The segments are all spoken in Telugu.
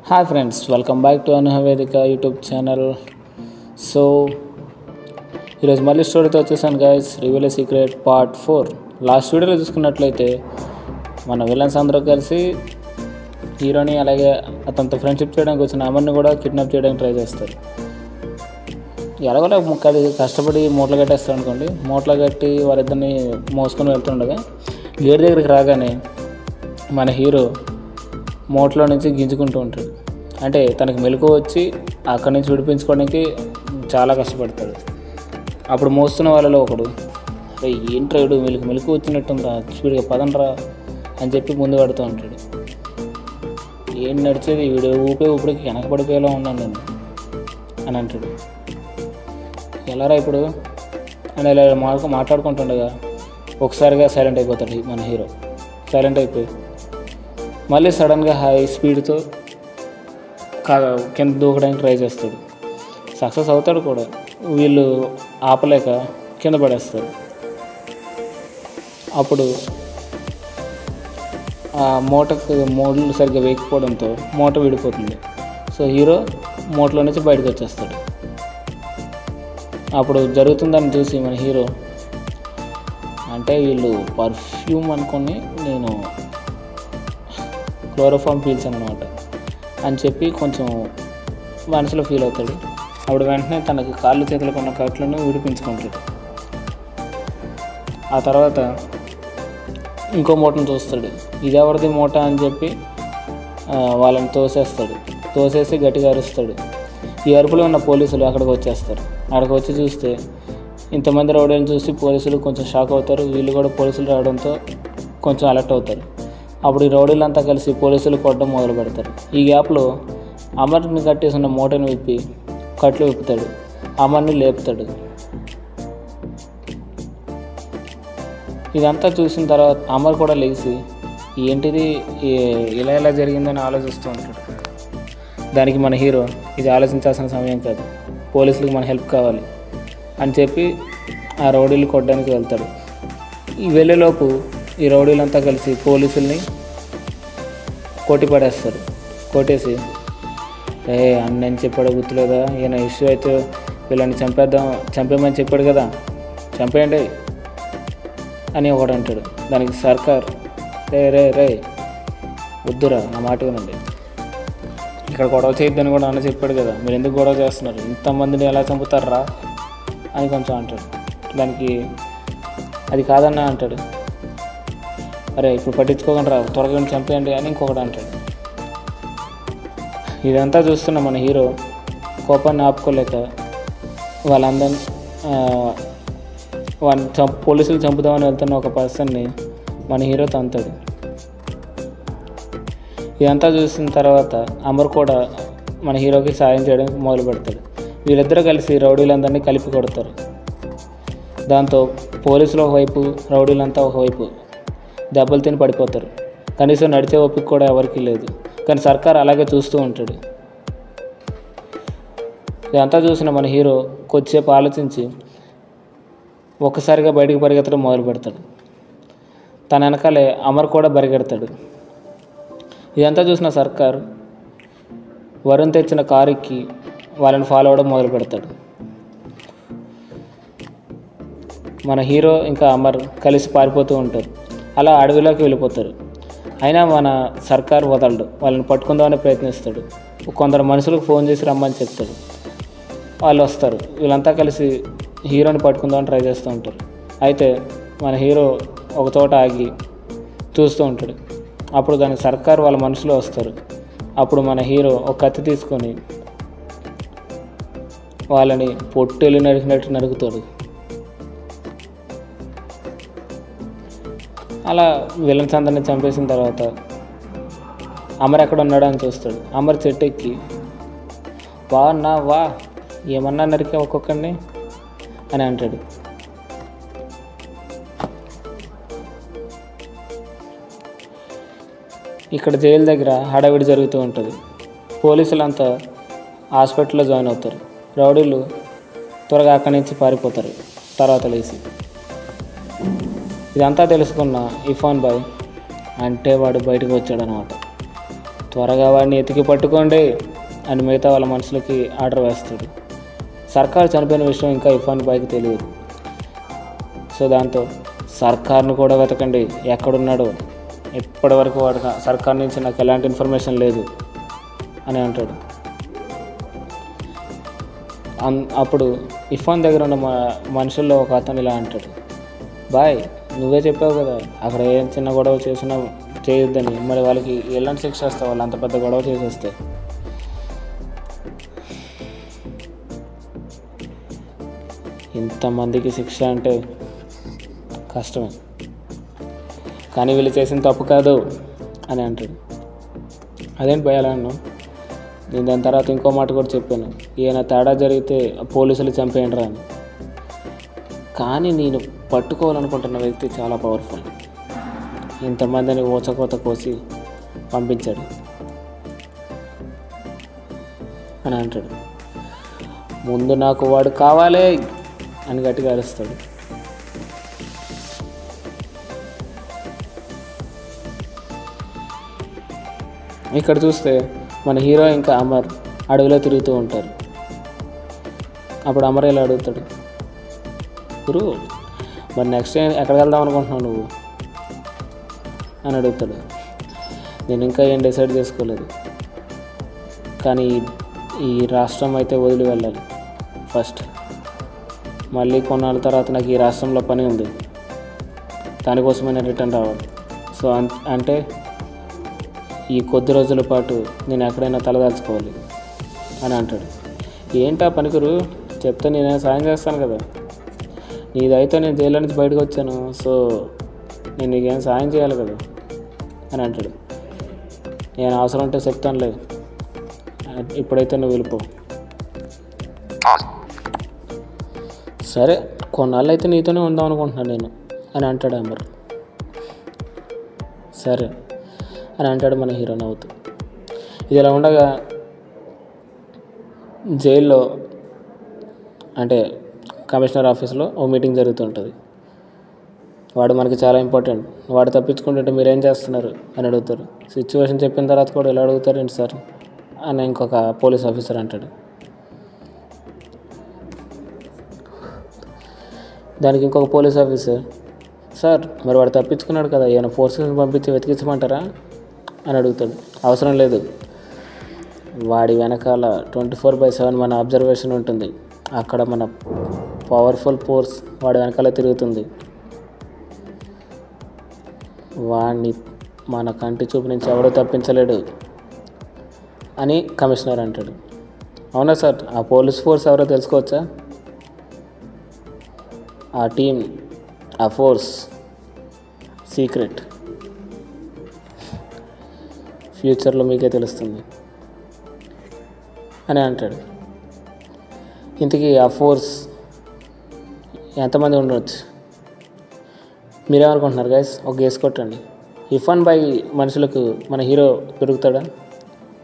Hi friends, welcome back to Anuhavedika YouTube channel. So ఈరోజు మళ్ళీ స్టోరీతో వచ్చేసాను guys. Reveal a secret part 4. Last వీడియోలో చూసుకున్నట్లయితే మన విలన్స్ అందరూ కలిసి హీరోని అలాగే అతనితో ఫ్రెండ్షిప్ చేయడానికి వచ్చిన అమర్ని కూడా కిడ్నాప్ చేయడానికి ట్రై చేస్తారు. ఎలాగోలా కష్టపడి మూటలు కట్టేస్తారు అనుకోండి. మూటలు కట్టి వారిద్దరిని మోసుకొని వెళ్తుండగా గేట్ దగ్గరికి రాగానే మన హీరో మూటలో నుంచి గింజుకుంటూ ఉంటాడు. అంటే తనకి మెలకు వచ్చి అక్కడి నుంచి విడిపించుకోవడానికి చాలా కష్టపడతాడు. అప్పుడు మోస్తున్న వాళ్ళలో ఒకడు, అరే ఏంట్రా వీడు మెలకు వచ్చినట్టుందిరా, స్పీడ్గా పదండ్రా అని చెప్పి ముందు పడుతూ ఉంటాడు. ఏం నడిచేది వీడు ఊపిరికి వెనకబడిపోయేలా ఉన్నాను నేను అని అంటాడు. ఎలారా ఇప్పుడు అని ఇలా మాట్లాడుకుంటుండగా ఒకసారిగా సైలెంట్ అయిపోతాడు మన హీరో. సైలెంట్ అయిపోయి మళ్ళీ సడన్గా హై స్పీడ్తో కింద దూకడానికి ట్రై చేస్తాడు. సక్సెస్ అవుతాడు కూడా. వీళ్ళు ఆపలేక కింద పడేస్తారు. అప్పుడు ఆ మూటలు సరిగ్గా వేయకపోవడంతో మూట విడిపోతుంది. సో హీరో మూటలో నుంచి బయటకు వచ్చేస్తాడు. అప్పుడు జరుగుతుందని చూసి మన హీరో, అంటే వీళ్ళు పర్ఫ్యూమ్ అనుకొని నేను క్లోరోఫామ్ పీల్చాను అనమాట అని చెప్పి కొంచెం మనసులో ఫీల్ అవుతాడు. అప్పుడు వెంటనే తనకి కాళ్ళు చేతులకు ఉన్న కట్లను విడిపించుకుంటాడు. ఆ తర్వాత ఇంకో మూటను చూస్తాడు. ఇది ఎవరిది మూట అని చెప్పి వాళ్ళని తోసేసి గట్టిగా అరుస్తాడు. ఈ అరుపులో ఉన్న పోలీసులు అక్కడికి వచ్చేస్తారు. అక్కడికి వచ్చి చూస్తే ఇంతమంది రౌడీలను చూసి పోలీసులు కొంచెం షాక్ అవుతారు. వీళ్ళు కూడా పోలీసులు రావడంతో కొంచెం అలర్ట్ అవుతారు. అప్పుడు ఈ రౌడీలంతా కలిసి పోలీసులు కొట్టడం మొదలు పెడతారు. ఈ గ్యాప్లో అమర్ని కట్టేసిన మూటను విప్పి కట్లు విప్పుతాడు. అమర్ని లేపుతాడు. ఇదంతా చూసిన తర్వాత అమర్ కూడా లేచి ఏంటిది ఇలా జరిగిందని ఆలోచిస్తూ ఉంటాడు. దానికి మన హీరో, ఇది ఆలోచించాల్సిన సమయం కాదు, పోలీసులకు మన హెల్ప్ కావాలి అని చెప్పి ఆ రౌడీలు కొట్టడానికి వెళ్తాడు. ఈ వెళ్ళేలోపు ఈ రౌడీలంతా కలిసి పోలీసుల్ని కొట్టేసి అన్నని చెప్పాడు గుర్తులేదా, ఈయన ఇష్యూ అయితే వీళ్ళని చంపేమని చెప్పాడు కదా, చంపేయండి అని ఒకడు అంటాడు. దానికి సర్కార్, రే వద్దురా నా మాట వినండి, ఇక్కడ గొడవ చేయొద్దని కూడా అన్న చెప్పాడు కదా, మీరు ఎందుకు గొడవ చేస్తున్నారు, ఇంతమందిని ఎలా చంపుతారా అని కొంచెం అంటాడు. దానికి అది కాదన్నా అంటాడు. అరే ఇప్పుడు పట్టించుకోకుండా రా, త్వరగా చంపేయండి అని ఇంకొకటి అంటాడు. ఇదంతా చూస్తున్న మన హీరో కోపాన్ని ఆపుకోలేక వాళ్ళందరినీ పోలీసులు చంపుదామని వెళ్తున్న ఒక పర్సన్ని మన హీరో తంతాడు. ఇదంతా చూసిన తర్వాత అమర్ కూడా మన హీరోకి సాయం చేయడానికి మొదలు పెడతాడు. వీళ్ళిద్దరూ కలిసి రౌడీలందరినీ కలిపి కొడతారు. దాంతో పోలీసులు ఒకవైపు, రౌడీలంతా ఒకవైపు దెబ్బలు తిని పడిపోతారు. కనీసం నడిచే ఓపిక కూడా ఎవరికీ లేదు. కానీ సర్కార్ అలాగే చూస్తూ ఉంటాడు. ఇదంతా చూసిన మన హీరో కొద్దిసేపు ఆలోచించి ఒక్కసారిగా బయటికి పరిగెత్తడం మొదలు పెడతాడు. తన వెనకాలే అమర్ కూడా పరిగెడతాడు. ఇదంతా చూసిన సర్కార్ వరుణ్ తెచ్చిన కారు ఎక్కి వాళ్ళని ఫాలో అవ్వడం మొదలు పెడతాడు. మన హీరో ఇంకా అమర్ కలిసి పారిపోతూ ఉంటారు. అలా అడవిలోకి వెళ్ళిపోతారు. అయినా మన సర్కార్ వదలడు. వాళ్ళని పట్టుకుందామని ప్రయత్నిస్తాడు. కొందరు మనుషులకు ఫోన్ చేసి రమ్మని చెప్తాడు. వాళ్ళు వస్తారు. వీళ్ళంతా కలిసి హీరోని పట్టుకుందామని ట్రై చేస్తూ ఉంటారు. అయితే మన హీరో ఒక చోట ఆగి చూస్తూ ఉంటాడు. అప్పుడు దానికి సర్కార్ వాళ్ళ మనుషులు వస్తారు. అప్పుడు మన హీరో ఒక కత్తి తీసుకొని వాళ్ళని పొట్టెలు నరికినట్టు నరుకుతాడు. అలా విలన్స్ అందరిని చంపేసిన తర్వాత అమర్ ఎక్కడ ఉన్నాడు అని చూస్తాడు. అమర్ చెట్టు ఎక్కి వా ఏమన్నా నరికే ఒక్కొక్కడిని అని అంటాడు. ఇక్కడ జైలు దగ్గర హడావిడి జరుగుతూ ఉంటుంది. పోలీసులంతా హాస్పిటల్లో జాయిన్ అవుతారు. రౌడీలు త్వరగా అక్కడి నుంచి పారిపోతారు తర్వాత లేచి. ఇదంతా తెలుసుకున్న ఇర్ఫాన్ బాయ్, అంటే వాడు బయటకు వచ్చాడనమాట. త్వరగా వాడిని ఎతికి పట్టుకోండి అని మిగతా వాళ్ళ మనుషులకి ఆర్డర్ వేస్తాడు. సర్కార్ చనిపోయిన విషయం ఇంకా ఇర్ఫాన్ బాయ్కి తెలియదు. సో దాంతో సర్కార్ను కూడా వెతకండి, ఎక్కడున్నాడో, ఇప్పటివరకు వాడు సర్కార్ నుంచి నాకు ఎలాంటి ఇన్ఫర్మేషన్ లేదు అని అంటాడు. అప్పుడు ఇర్ఫాన్ దగ్గర ఉన్న మనుషుల్లో ఒక అతను ఇలా అంటాడు, బాయ్ నువ్వే చెప్పావు కదా అక్కడ ఏం చిన్న గొడవ చేసినా చేయొద్దని, మరి వాళ్ళకి ఎలాంటి శిక్ష వస్తావు వాళ్ళు అంత పెద్ద గొడవ చేసి వస్తే? ఇంతమందికి శిక్ష అంటే కష్టమే, కానీ వీళ్ళు చేసిన తప్పు కాదు అని అంటాడు. అదేంటి భయ అలా అన్నావు? నేను దాని తర్వాత ఇంకో మాట కూడా చెప్పాను, ఈయన తేడా జరిగితే పోలీసులు చంపేయండి అని. కానీ నేను పట్టుకోవాలనుకుంటున్న వ్యక్తి చాలా పవర్ఫుల్, ఇంతమందిని ఊచకోత కోసి పంపించాడు అని అంటాడు. ముందు నాకు వాడు కావాలే అని గట్టిగా అరుస్తాడు. ఇక్కడ చూస్తే మన హీరో ఇంకా అమర్ అడవిలో తిరుగుతూ ఉంటారు. అప్పుడు అమర్ ఇలా అడుగుతాడు, గురు మరి నెక్స్ట్ ఎక్కడికి వెళ్దాం అనుకుంటున్నావు నువ్వు అని అడుగుతాడు. నేను ఇంకా ఏం డిసైడ్ చేసుకోలేదు, కానీ ఈ రాష్ట్రం అయితే వదిలి వెళ్ళాలి ఫస్ట్. మళ్ళీ కొన్నాళ్ళ తర్వాత నాకు ఈ రాష్ట్రంలో పని ఉంది, దానికోసమే నేను రిటర్న్ రావాలి. సో అంటే ఈ కొద్ది రోజుల పాటు నేను ఎక్కడైనా తలదాల్చుకోవాలి అని అంటాడు. ఏంటా పనికరు చెప్తే నేనే సాయం చేస్తాను కదా, నీదైతే నేను జైల్లో నుంచి బయటకు వచ్చాను, సో నేను నీకేం సాయం చేయాలి కదా అని అంటాడు. నేను అవసరం ఉంటే చెప్తానులే, ఇప్పుడైతే నువ్వు వెళ్ళిపో. సరే కొన్నాళ్ళు అయితే నీతోనే ఉందాం అనుకుంటున్నాను నేను అని అంటాడు అమర్. సరే అని అంటాడు మన హీరో నవ్వుతూ. ఇది ఇలా ఉండగా జైల్లో అంటే కమిషనర్ ఆఫీస్లో ఓ మీటింగ్ జరుగుతుంటుంది. వాడు మనకి చాలా ఇంపార్టెంట్, వాడు తప్పించుకుంటుంటే మీరేం చేస్తున్నారు అని అడుగుతారు. సిచ్యువేషన్ చెప్పిన తర్వాత కూడా ఇలా అడుగుతారు ఏంటి సార్ అని ఇంకొక పోలీస్ ఆఫీసర్ అంటాడు. దానికి ఇంకొక పోలీస్ ఆఫీసర్, సార్ మరి వాడు తప్పించుకున్నాడు కదా, ఏమైనా ఫోర్సెస్ని పంపించి వెతికించమంటారా అని అడుగుతాడు. అవసరం లేదు, వాడి వెనకాల 24/7 మన అబ్జర్వేషన్ ఉంటుంది, అక్కడ మన పవర్ఫుల్ ఫోర్స్ వాడి వెనకాల తిరుగుతుంది, వాడిని మన కంటి చూపు నుంచి ఎవడో తప్పించలేడు అని కమిషనర్ అంటాడు. అవునా సార్, ఆ పోలీస్ ఫోర్స్ ఎవరో తెలుసుకోవచ్చా? ఆ టీం, ఆ ఫోర్స్ సీక్రెట్, ఫ్యూచర్లో మీకే తెలుస్తుంది అని అంటాడు. ఇంతకీ ఆ ఫోర్స్ ఎంతమంది ఉండవచ్చు మీరేమనుకుంటున్నారు గైస్? ఒక గేస్ కొట్టండి. ఇర్ఫాన్ బాయ్ మనుషులకు మన హీరో దొరుకుతాడా?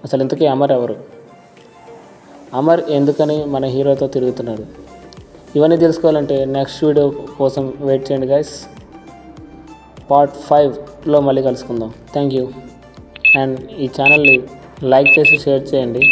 అసలు ఇంతకీ అమర్ ఎవరు? అమర్ ఎందుకని మన హీరోతో తిరుగుతున్నాడు? ఇవన్నీ తెలుసుకోవాలంటే నెక్స్ట్ వీడియో కోసం వెయిట్ చేయండి గైస్. పార్ట్ 5లో మళ్ళీ కలుసుకుందాం. Thank you. అండ్ ఈ ఛానల్ని లైక్ చేసి షేర్ చేయండి.